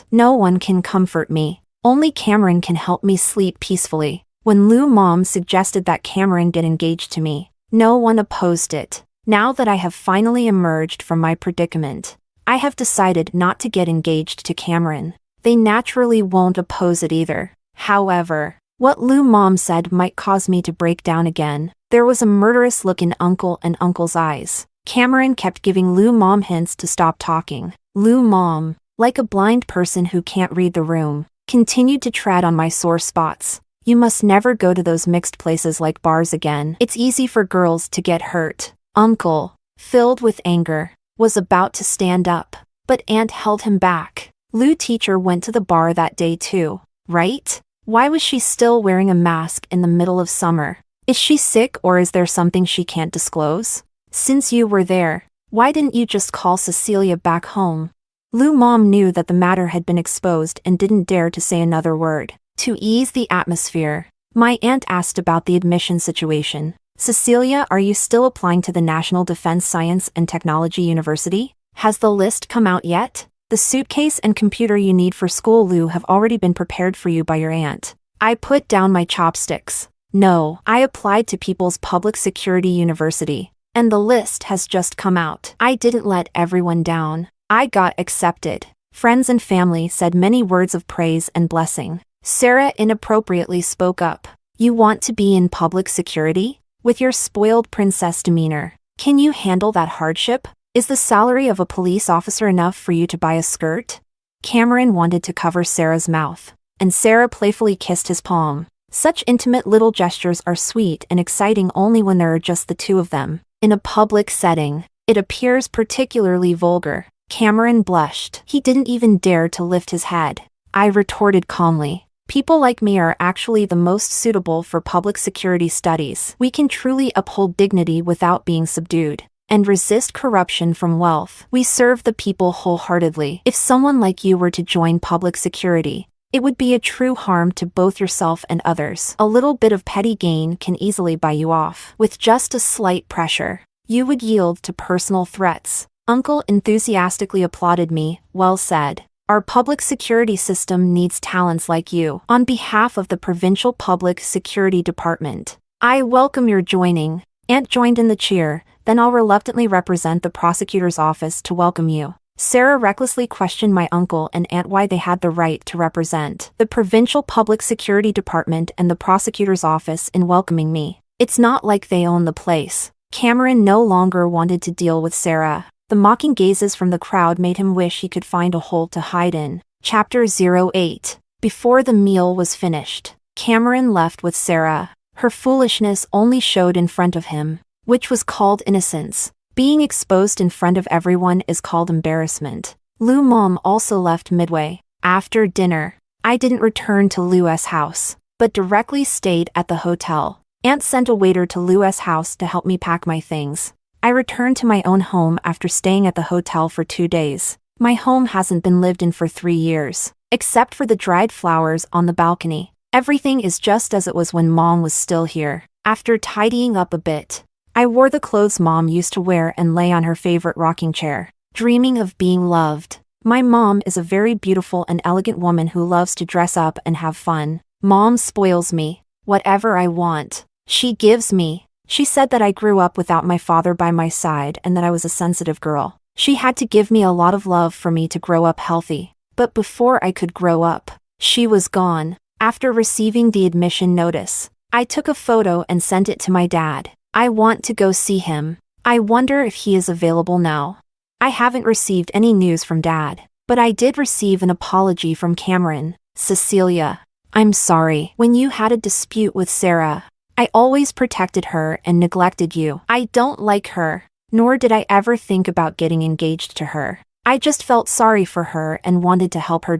No one can comfort me. Only Cameron can help me sleep peacefully. When Lu Mom suggested that Cameron get engaged to me, no one opposed it. Now that I have finally emerged from my predicament, I have decided not to get engaged to Cameron. They naturally won't oppose it either. However, what Lu Mom said might cause me to break down again. There was a murderous look in Uncle and Uncle's eyes. Cameron kept giving Lu Mom hints to stop talking. Lu Mom, like a blind person who can't read the room, continued to tread on my sore spots. You must never go to those mixed places like bars again. It's easy for girls to get hurt. Uncle, filled with anger, was about to stand up, but Aunt held him back. Lu teacher went to the bar that day too, right? Why was she still wearing a mask in the middle of summer? Is she sick or is there something she can't disclose? Since you were there, why didn't you just call Cecilia back home? Lu Mom knew that the matter had been exposed and didn't dare to say another word. To ease the atmosphere, my aunt asked about the admission situation. Cecilia, are you still applying to the National Defense Science and Technology University? Has the list come out yet? The The suitcase and computer you need for school, Lou, have already been prepared for you by your aunt. I put down my chopsticks. No, I applied to People's Public Security University, and the list has just come out. I didn't let everyone down. I got accepted. Friends and family said many words of praise and blessing. Sarah inappropriately spoke up. You want to be in public security? With your spoiled princess demeanor, can you handle that hardship? Is the salary of a police officer enough for you to buy a skirt? Cameron wanted to cover Sarah's mouth, and Sarah playfully kissed his palm. Such intimate little gestures are sweet and exciting only when there are just the two of them. In a public setting, it appears particularly vulgar. Cameron blushed. He didn't even dare to lift his head. I retorted calmly. People like me are actually the most suitable for public security studies. We can truly uphold dignity without being subdued, and resist corruption from wealth. We serve the people wholeheartedly. If someone like you were to join public security, it would be a true harm to both yourself and others. A little bit of petty gain can easily buy you off. With just a slight pressure, you would yield to personal threats. Uncle enthusiastically applauded me. Well said. Our public security system needs talents like you. On behalf of the Provincial Public Security Department, I welcome your joining. Aunt joined in the cheer. Then I'll reluctantly represent the prosecutor's office to welcome you. Sarah recklessly questioned my uncle and aunt why they had the right to represent the Provincial Public Security Department and the prosecutor's office in welcoming me. It's not like they own the place. Cameron no longer wanted to deal with Sarah. The mocking gazes from the crowd made him wish he could find a hole to hide in. Chapter 08. Before the meal was finished, Cameron left with Sarah. Her foolishness only showed in front of him, which was called innocence. Being exposed in front of everyone is called embarrassment. Lou's mom also left midway. After dinner, I didn't return to Lou's house, but directly stayed at the hotel. Aunt sent a waiter to Lou's house to help me pack my things. I returned to my own home after staying at the hotel for 2 days. My home hasn't been lived in for 3 years, except for the dried flowers on the balcony. Everything is just as it was when Mom was still here. After tidying up a bit, I wore the clothes Mom used to wear and lay on her favorite rocking chair, dreaming of being loved. My mom is a very beautiful and elegant woman who loves to dress up and have fun. Mom spoils me. Whatever I want, she gives me. She said that I grew up without my father by my side and that I was a sensitive girl. She had to give me a lot of love for me to grow up healthy. But before I could grow up, she was gone. After receiving the admission notice, I took a photo and sent it to my dad. I want to go see him. I wonder if he is available now. I haven't received any news from Dad, but I did receive an apology from Cameron. Cecilia, I'm sorry. When you had a dispute with Sarah, I always protected her and neglected you. I don't like her, nor did I ever think about getting engaged to her. I just felt sorry for her and wanted to help her.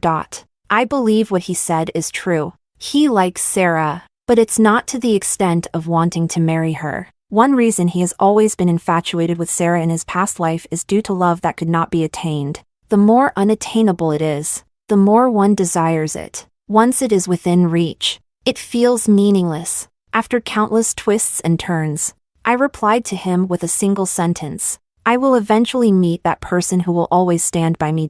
I believe what he said is true. He likes Sarah, but it's not to the extent of wanting to marry her. One reason he has always been infatuated with Sarah in his past life is due to love that could not be attained. The more unattainable it is, the more one desires it. Once it is within reach, it feels meaningless. After countless twists and turns, I replied to him with a single sentence. I will eventually meet that person who will always stand by me.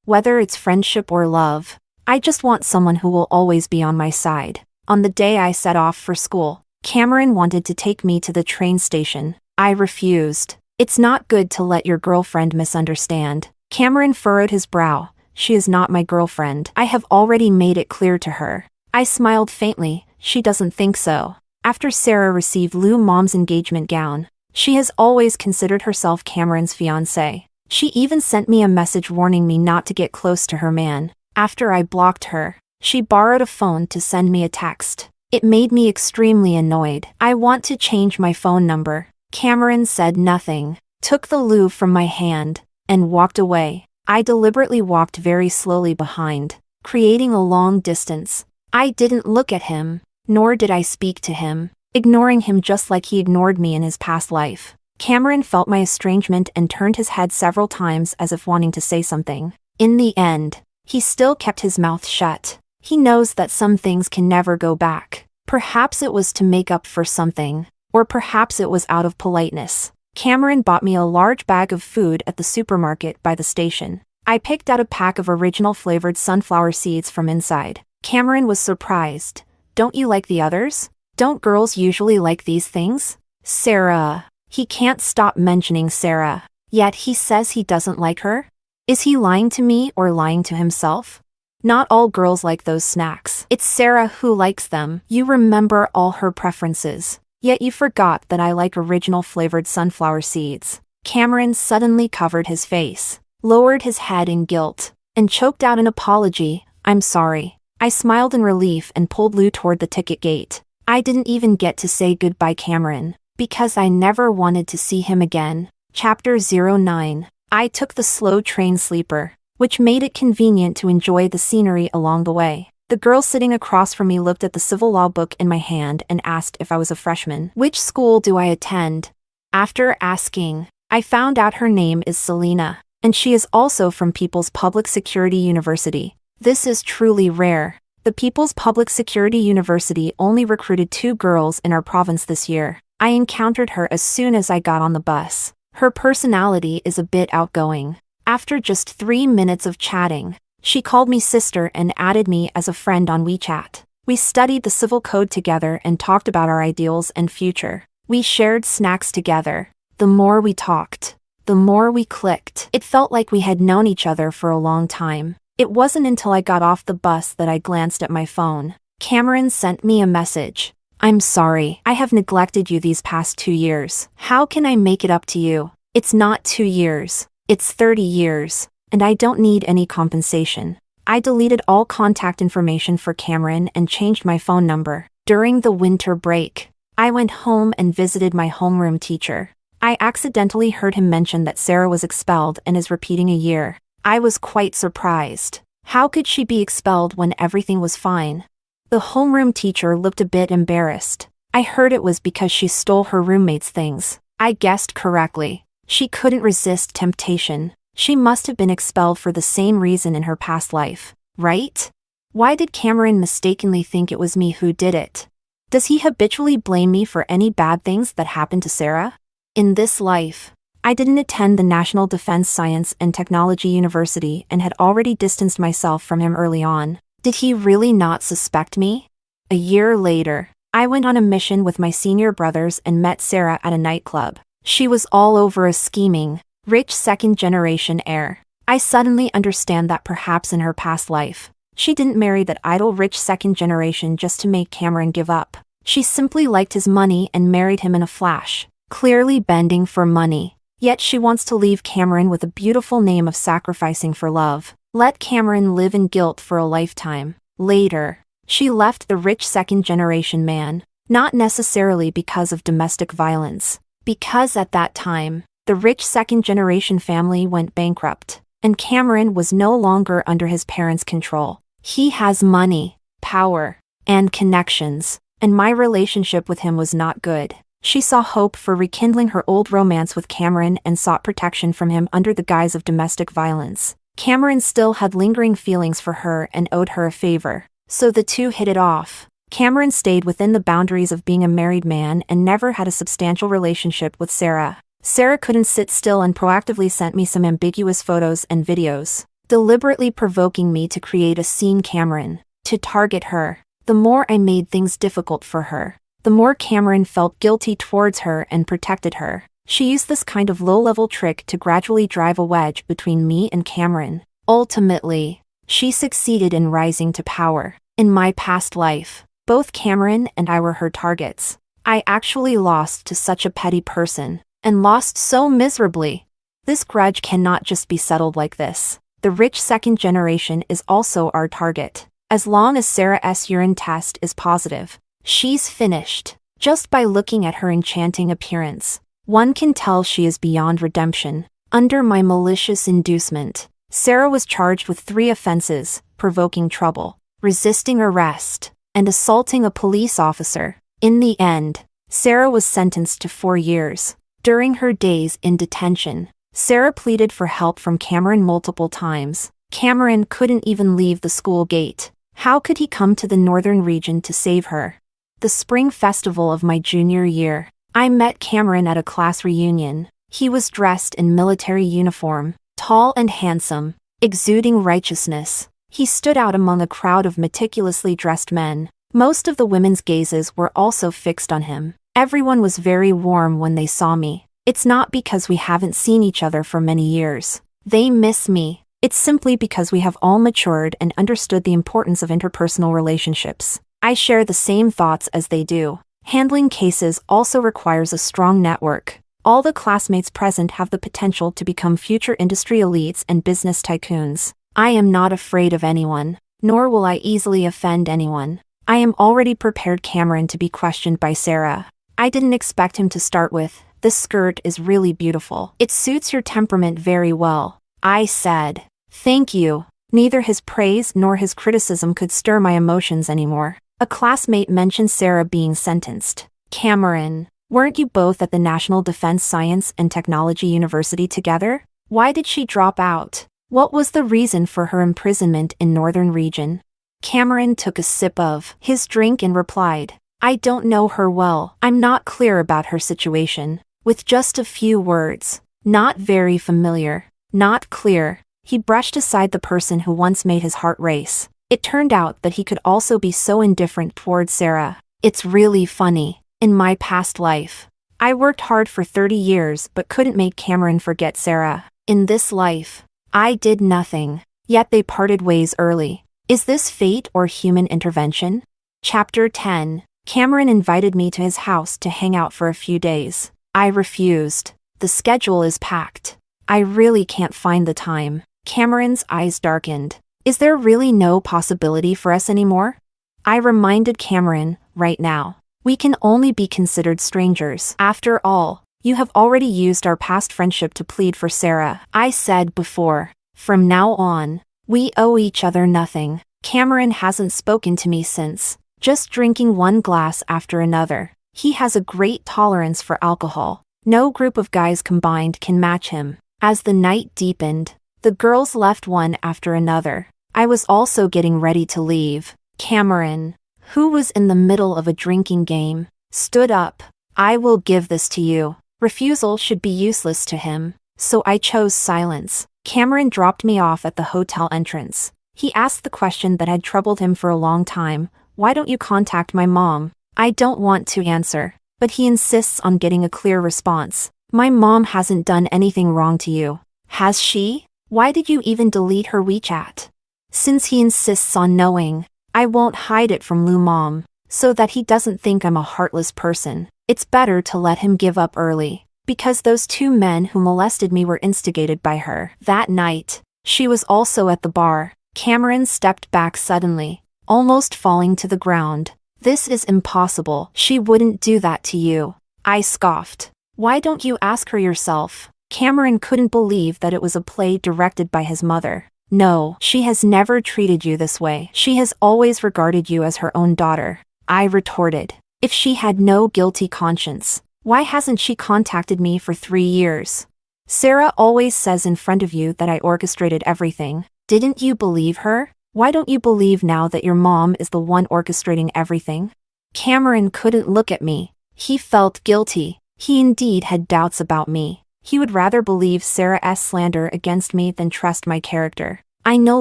Whether it's friendship or love, I just want someone who will always be on my side. On the day I set off for school, Cameron wanted to take me to the train station. I refused. It's not good to let your girlfriend misunderstand. Cameron furrowed his brow. She is not my girlfriend. I have already made it clear to her. I smiled faintly. She doesn't think so. After Sarah received Lou's mom's engagement gown, she has always considered herself Cameron's fiancée. She even sent me a message warning me not to get close to her man. After I blocked her, she borrowed a phone to send me a text. It made me extremely annoyed. I want to change my phone number. Cameron said nothing, took the Lou from my hand, and walked away. I deliberately walked very slowly behind, creating a long distance. I didn't look at him, nor did I speak to him, ignoring him just like he ignored me in his past life. Cameron felt my estrangement and turned his head several times as if wanting to say something. In the end, he still kept his mouth shut. He knows that some things can never go back. Perhaps it was to make up for something, or perhaps it was out of politeness. Cameron bought me a large bag of food at the supermarket by the station. I picked out a pack of original flavored sunflower seeds from inside. Cameron was surprised. Don't you like the others? Don't girls usually like these things? Sarah. He can't stop mentioning Sarah. Yet he says he doesn't like her? Is he lying to me or lying to himself? Not all girls like those snacks. It's Sarah who likes them. You remember all her preferences. Yet you forgot that I like original flavored sunflower seeds. Cameron suddenly covered his face, lowered his head in guilt, and choked out an apology. I'm sorry. I smiled in relief and pulled Lou toward the ticket gate. I didn't even get to say goodbye, Cameron, because I never wanted to see him again. Chapter 09. I took the slow train sleeper, which made it convenient to enjoy the scenery along the way. The girl sitting across from me looked at the civil law book in my hand and asked if I was a freshman. Which school do I attend? After asking, I found out her name is Selena, and she is also from People's Public Security University. This is truly rare. The People's Public Security University only recruited 2 girls in our province this year. I encountered her as soon as I got on the bus. Her personality is a bit outgoing. After just 3 minutes of chatting, she called me sister and added me as a friend on WeChat. We studied the civil code together and talked about our ideals and future. We shared snacks together. The more we talked, the more we clicked. It felt like we had known each other for a long time. It wasn't until I got off the bus that I glanced at my phone. Cameron sent me a message. I'm sorry, I have neglected you these past 2 years. How can I make it up to you? It's not 2 years. It's 30 years. And I don't need any compensation. I deleted all contact information for Cameron and changed my phone number. During the winter break, I went home and visited my homeroom teacher. I accidentally heard him mention that Sarah was expelled and is repeating a year. I was quite surprised. How could she be expelled when everything was fine? The homeroom teacher looked a bit embarrassed. I heard it was because she stole her roommate's things. I guessed correctly. She couldn't resist temptation. She must have been expelled for the same reason in her past life, right? Why did Cameron mistakenly think it was me who did it? Does he habitually blame me for any bad things that happened to Sarah? In this life, I didn't attend the National Defense Science and Technology University and had already distanced myself from him early on. Did he really not suspect me? A year later, I went on a mission with my senior brothers and met Sarah at a nightclub. She was all over a scheming, rich second-generation heir. I suddenly understand that perhaps in her past life, she didn't marry that idle rich second generation just to make Cameron give up. She simply liked his money and married him in a flash, clearly bending for money. Yet she wants to leave Cameron with a beautiful name of sacrificing for love. Let Cameron live in guilt for a lifetime. Later, she left the rich second-generation man, not necessarily because of domestic violence, because at that time, the rich second-generation family went bankrupt, and Cameron was no longer under his parents' control. He has money, power, and connections, and my relationship with him was not good. She saw hope for rekindling her old romance with Cameron and sought protection from him under the guise of domestic violence. Cameron still had lingering feelings for her and owed her a favor, so the two hit it off. Cameron stayed within the boundaries of being a married man and never had a substantial relationship with Sarah. Sarah couldn't sit still and proactively sent me some ambiguous photos and videos, deliberately provoking me to create a scene Cameron, to target her. The more I made things difficult for her, the more Cameron felt guilty towards her and protected her. She used this kind of low-level trick to gradually drive a wedge between me and Cameron. Ultimately, she succeeded in rising to power. In my past life, both Cameron and I were her targets. I actually lost to such a petty person, and lost so miserably. This grudge cannot just be settled like this. The rich second generation is also our target. As long as Sarah's urine test is positive, she's finished. Just by looking at her enchanting appearance, one can tell she is beyond redemption. Under my malicious inducement, Sarah was charged with 3 offenses: provoking trouble, resisting arrest, and assaulting a police officer. In the end, Sarah was sentenced to 4 years. During her days in detention, Sarah pleaded for help from Cameron multiple times. Cameron couldn't even leave the school gate. How could he come to the northern region to save her? The spring festival of my junior year, I met Cameron at a class reunion. He was dressed in military uniform, tall and handsome. exuding righteousness. He stood out among a crowd of meticulously dressed men. Most of the women's gazes were also fixed on him. Everyone was very warm when they saw me. It's not because we haven't seen each other for many years. They miss me. It's simply because we have all matured and understood the importance of interpersonal relationships. I share the same thoughts as they do. Handling cases also requires a strong network. All the classmates present have the potential to become future industry elites and business tycoons. I am not afraid of anyone, nor will I easily offend anyone. I am already prepared Cameron to be questioned by Sarah. I didn't expect him to start with, "This skirt is really beautiful. It suits your temperament very well." I said, "Thank you." Neither his praise nor his criticism could stir my emotions anymore. A classmate mentioned Sarah being sentenced. "Cameron, weren't you both at the National Defense Science and Technology University together? Why did she drop out? What was the reason for her imprisonment in Northern Region?" Cameron took a sip of his drink and replied, "I don't know her well. I'm not clear about her situation." With just a few words. Not very familiar. Not clear. He brushed aside the person who once made his heart race. It turned out that he could also be so indifferent toward Sarah. It's really funny. In my past life, I worked hard for 30 years but couldn't make Cameron forget Sarah. In this life, I did nothing. Yet they parted ways early. Is this fate or human intervention? Chapter 10. Cameron invited me to his house to hang out for a few days. I refused. The schedule is packed. I really can't find the time. Cameron's eyes darkened. Is there really no possibility for us anymore? I reminded Cameron, right now. We can only be considered strangers. After all, you have already used our past friendship to plead for Sarah. I said before. From now on, we owe each other nothing. Cameron hasn't spoken to me since. Just drinking one glass after another. He has a great tolerance for alcohol. No group of guys combined can match him. As the night deepened, the girls left one after another. I was also getting ready to leave. Cameron, who was in the middle of a drinking game, stood up. "I will give this to you." Refusal should be useless to him, so I chose silence. Cameron dropped me off at the hotel entrance. He asked the question that had troubled him for a long time, "Why don't you contact my mom?" I don't want to answer, but he insists on getting a clear response. "My mom hasn't done anything wrong to you. Has she? Why did you even delete her WeChat?" Since he insists on knowing, I won't hide it from Lou Mom, so that he doesn't think I'm a heartless person. It's better to let him give up early, because those two men who molested me were instigated by her. That night, she was also at the bar. Cameron stepped back suddenly, almost falling to the ground. "This is impossible. She wouldn't do that to you." I scoffed. "Why don't you ask her yourself?" Cameron couldn't believe that it was a play directed by his mother. "No, she has never treated you this way. She has always regarded you as her own daughter." I retorted. "If she had no guilty conscience, why hasn't she contacted me for 3 years? Sarah always says in front of you that I orchestrated everything. Didn't you believe her? Why don't you believe now that your mom is the one orchestrating everything?" Cameron couldn't look at me. He felt guilty. He indeed had doubts about me. He would rather believe Sarah's slander against me than trust my character. I no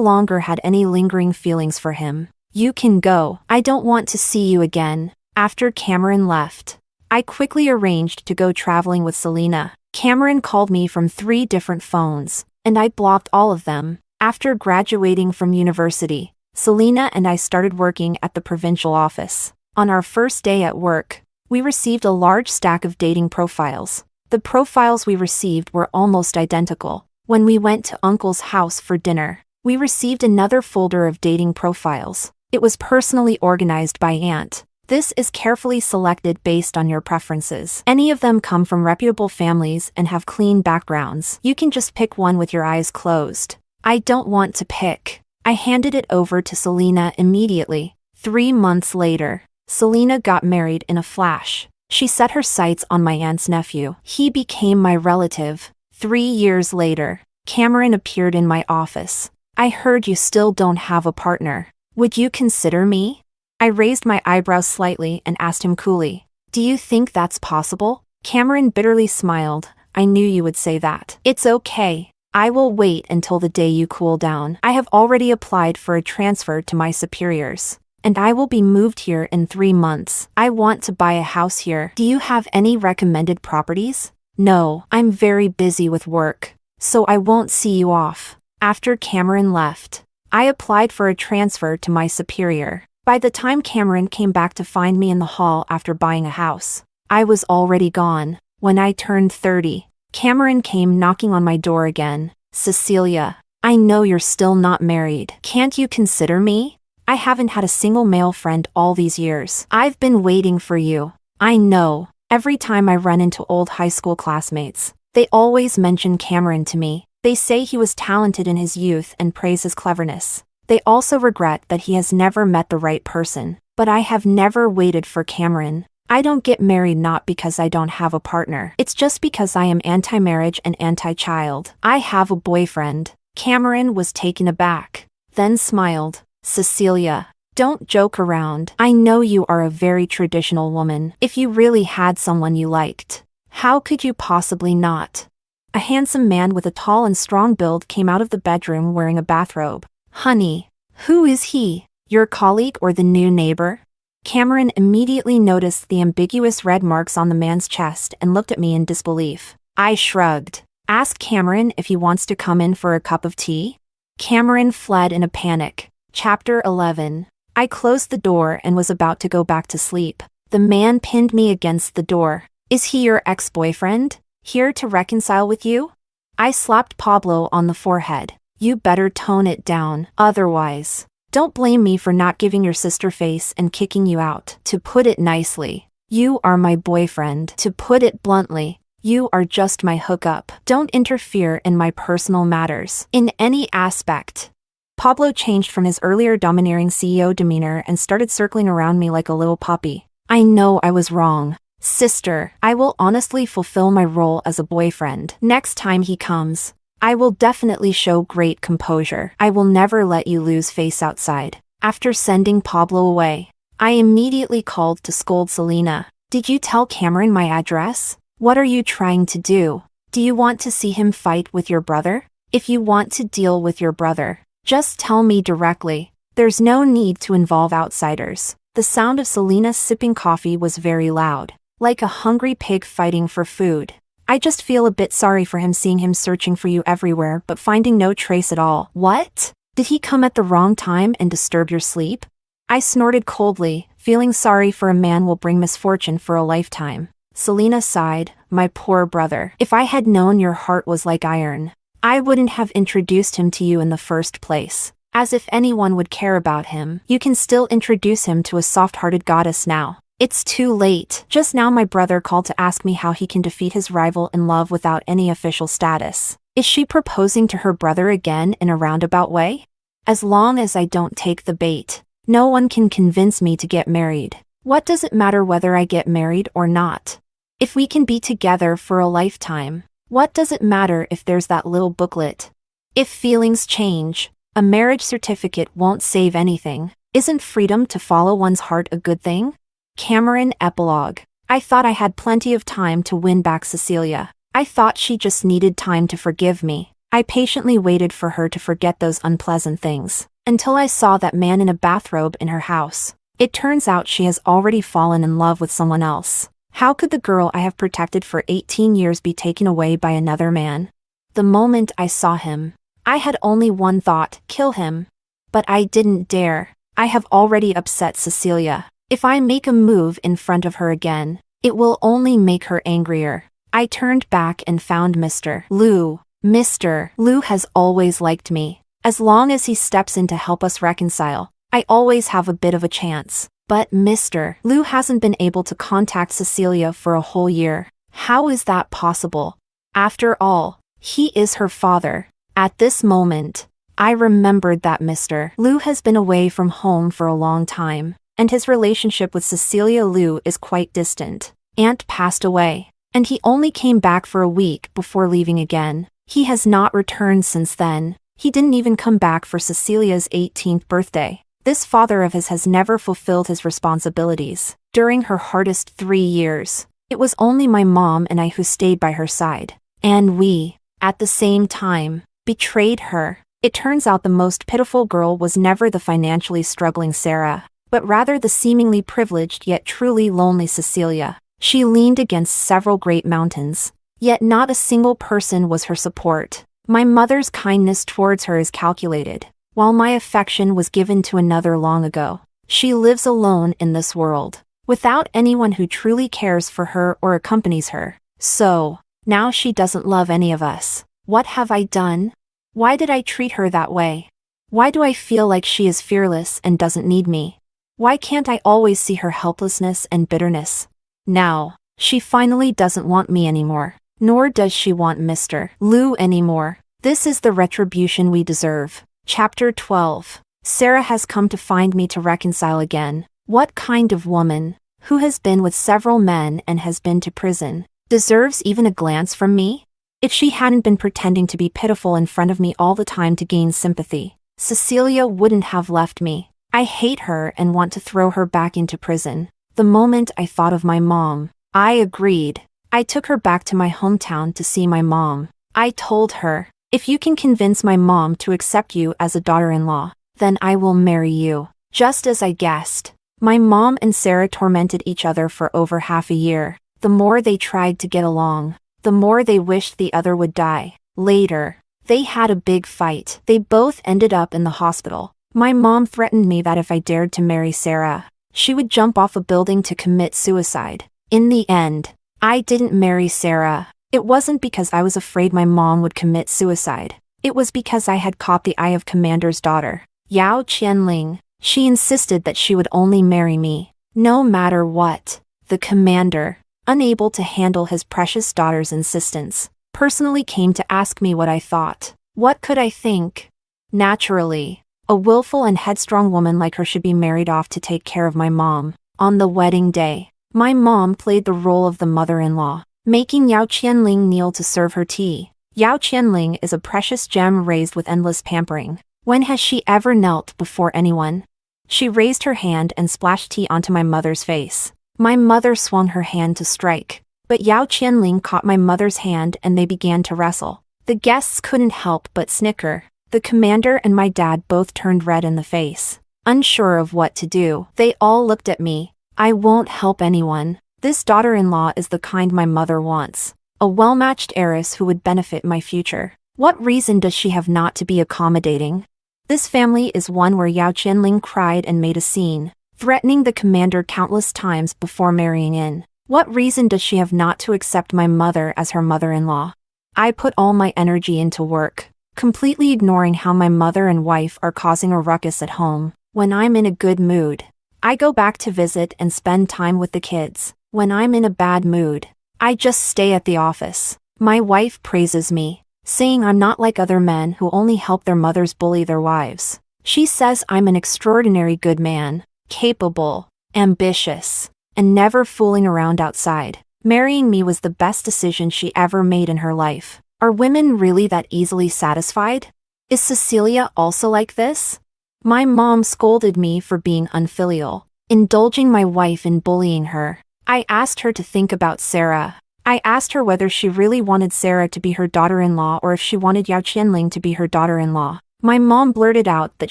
longer had any lingering feelings for him. "You can go. I don't want to see you again." After Cameron left, I quickly arranged to go traveling with Selena. Cameron called me from 3 different phones, and I blocked all of them. After graduating from university, Selena and I started working at the provincial office. On our first day at work, we received a large stack of dating profiles. The profiles we received were almost identical. When we went to Uncle's house for dinner, we received another folder of dating profiles. It was personally organized by Aunt. This is carefully selected based on your preferences. Any of them come from reputable families and have clean backgrounds. You can just pick one with your eyes closed. I don't want to pick. I handed it over to Selena immediately. 3 months later, Selena got married in a flash. She set her sights on my aunt's nephew. He became my relative. 3 years later, Cameron appeared in my office. "I heard you still don't have a partner. Would you consider me?" I raised my eyebrows slightly and asked him coolly, "Do you think that's possible?" Cameron bitterly smiled. "I knew you would say that." "It's okay. I will wait until the day you cool down. I have already applied for a transfer to my superiors, and I will be moved here in 3 months. I want to buy a house here. Do you have any recommended properties? No, I'm very busy with work, so I won't see you off. After Cameron left, I applied for a transfer to my superior. By the time Cameron came back to find me in the hall after buying a house, I was already gone. When I turned 30, Cameron came knocking on my door again. Cecilia, I know you're still not married. Can't you consider me? I haven't had a single male friend all these years. I've been waiting for you. I know. Every time I run into old high school classmates, they always mention Cameron to me. They say he was talented in his youth and praise his cleverness. They also regret that he has never met the right person. But I have never waited for Cameron. I don't get married not because I don't have a partner. It's just because I am anti-marriage and anti-child. I have a boyfriend. Cameron was taken aback, then smiled. Cecilia, don't joke around. I know you are a very traditional woman. If you really had someone you liked, how could you possibly not? A handsome man with a tall and strong build came out of the bedroom wearing a bathrobe. Honey, who is he? Your colleague or the new neighbor? Cameron immediately noticed the ambiguous red marks on the man's chest and looked at me in disbelief. I shrugged. Ask Cameron if he wants to come in for a cup of tea. Cameron fled in a panic. Chapter 11. I closed the door and was about to go back to sleep. The man pinned me against the door. Is he your ex-boyfriend? Here to reconcile with you? I slapped Pablo on the forehead. You better tone it down, otherwise. Don't blame me for not giving your sister face and kicking you out. To put it nicely, you are my boyfriend. To put it bluntly, you are just my hookup. Don't interfere in my personal matters, in any aspect. Pablo changed from his earlier domineering CEO demeanor and started circling around me like a little puppy. I know I was wrong. Sister, I will honestly fulfill my role as a boyfriend. Next time he comes, I will definitely show great composure. I will never let you lose face outside. After sending Pablo away, I immediately called to scold Selena. Did you tell Cameron my address? What are you trying to do? Do you want to see him fight with your brother? If you want to deal with your brother, just tell me directly. There's no need to involve outsiders. The sound of Selena sipping coffee was very loud, like a hungry pig fighting for food. I just feel a bit sorry for him seeing him searching for you everywhere but finding no trace at all. What? Did he come at the wrong time and disturb your sleep? I snorted coldly, feeling sorry for a man will bring misfortune for a lifetime. Selena sighed. My poor brother. If I had known your heart was like iron, I wouldn't have introduced him to you in the first place. As if anyone would care about him. You can still introduce him to a soft-hearted goddess now. It's too late. Just now my brother called to ask me how he can defeat his rival in love without any official status. Is she proposing to her brother again in a roundabout way? As long as I don't take the bait, no one can convince me to get married. What does it matter whether I get married or not? If we can be together for a lifetime, what does it matter if there's that little booklet? If feelings change, a marriage certificate won't save anything. Isn't freedom to follow one's heart a good thing? Cameron epilogue. I thought I had plenty of time to win back Cecilia. I thought she just needed time to forgive me. I patiently waited for her to forget those unpleasant things, until I saw that man in a bathrobe in her house. It turns out she has already fallen in love with someone else. How could the girl I have protected for 18 years be taken away by another man? The moment I saw him, I had only one thought, kill him. But I didn't dare. I have already upset Cecilia. If I make a move in front of her again, it will only make her angrier. I turned back and found Mr. Liu. Mr. Liu has always liked me. As long as he steps in to help us reconcile, I always have a bit of a chance. But Mr. Liu hasn't been able to contact Cecilia for a whole year. How is that possible? After all, he is her father. At this moment, I remembered that Mr. Liu has been away from home for a long time, and his relationship with Cecilia Liu is quite distant. Aunt passed away, and he only came back for a week before leaving again. He has not returned since then. He didn't even come back for Cecilia's 18th birthday. This father of his has never fulfilled his responsibilities. During her hardest 3 years, it was only my mom and I who stayed by her side. And we, at the same time, betrayed her. It turns out the most pitiful girl was never the financially struggling Sarah, but rather the seemingly privileged yet truly lonely Cecilia. She leaned against several great mountains, yet not a single person was her support. My mother's kindness towards her is calculated, while my affection was given to another long ago. She lives alone in this world, without anyone who truly cares for her or accompanies her. So, now she doesn't love any of us. What have I done? Why did I treat her that way? Why do I feel like she is fearless and doesn't need me? Why can't I always see her helplessness and bitterness? Now, she finally doesn't want me anymore, nor does she want Mr. Liu anymore. This is the retribution we deserve. Chapter 12. Sarah has come to find me to reconcile again. What kind of woman, who has been with several men and has been to prison, deserves even a glance from me? If she hadn't been pretending to be pitiful in front of me all the time to gain sympathy, Cecilia wouldn't have left me. I hate her and want to throw her back into prison. The moment I thought of my mom, I agreed. I took her back to my hometown to see my mom. I told her, if you can convince my mom to accept you as a daughter-in-law, then I will marry you. Just as I guessed, my mom and Sarah tormented each other for over half a year. The more they tried to get along, the more they wished the other would die. Later, they had a big fight. They both ended up in the hospital. My mom threatened me that if I dared to marry Sarah, she would jump off a building to commit suicide. In the end, I didn't marry Sarah. It wasn't because I was afraid my mom would commit suicide. It was because I had caught the eye of Commander's daughter, Yao Qianling. She insisted that she would only marry me, no matter what. The commander, unable to handle his precious daughter's insistence, personally came to ask me what I thought. What could I think? Naturally, a willful and headstrong woman like her should be married off to take care of my mom. On the wedding day, my mom played the role of the mother-in-law, making Yao Qianling kneel to serve her tea. Yao Qianling is a precious gem raised with endless pampering. When has she ever knelt before anyone? She raised her hand and splashed tea onto my mother's face. My mother swung her hand to strike, but Yao Qianling caught my mother's hand and they began to wrestle. The guests couldn't help but snicker. The commander and my dad both turned red in the face. Unsure of what to do, they all looked at me. I won't help anyone. This daughter-in-law is the kind my mother wants. A well-matched heiress who would benefit my future. What reason does she have not to be accommodating? This family is one where Yao Qianling cried and made a scene, threatening the commander countless times before marrying in. What reason does she have not to accept my mother as her mother-in-law? I put all my energy into work, completely ignoring how my mother and wife are causing a ruckus at home. When I'm in a good mood, I go back to visit and spend time with the kids. When I'm in a bad mood, I just stay at the office. My wife praises me, saying I'm not like other men who only help their mothers bully their wives. She says I'm an extraordinary good man, capable, ambitious, and never fooling around outside. Marrying me was the best decision she ever made in her life. Are women really that easily satisfied? Is Cecilia also like this? My mom scolded me for being unfilial, indulging my wife in bullying her. I asked her to think about Sarah. I asked her whether she really wanted Sarah to be her daughter-in-law or if she wanted Yao Qianling to be her daughter-in-law. My mom blurted out that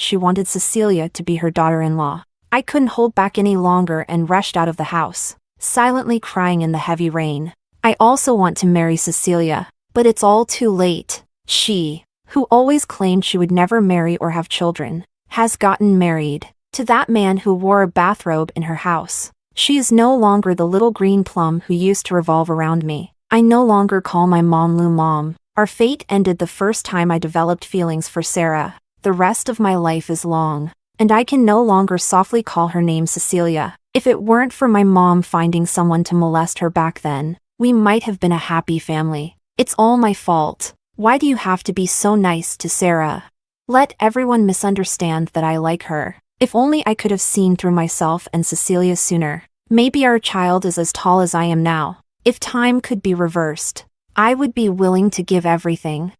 she wanted Cecilia to be her daughter-in-law. I couldn't hold back any longer and rushed out of the house, silently crying in the heavy rain. I also want to marry Cecilia, but it's all too late. She, who always claimed she would never marry or have children, has gotten married to that man who wore a bathrobe in her house. She is no longer the little green plum who used to revolve around me. I no longer call my mom Lu Mom. Our fate ended the first time I developed feelings for Sarah. The rest of my life is long, and I can no longer softly call her name Cecilia. If it weren't for my mom finding someone to molest her back then, we might have been a happy family. It's all my fault. Why do you have to be so nice to Sarah? Let everyone misunderstand that I like her. If only I could have seen through myself and Cecilia sooner. Maybe our child is as tall as I am now. If time could be reversed, I would be willing to give everything.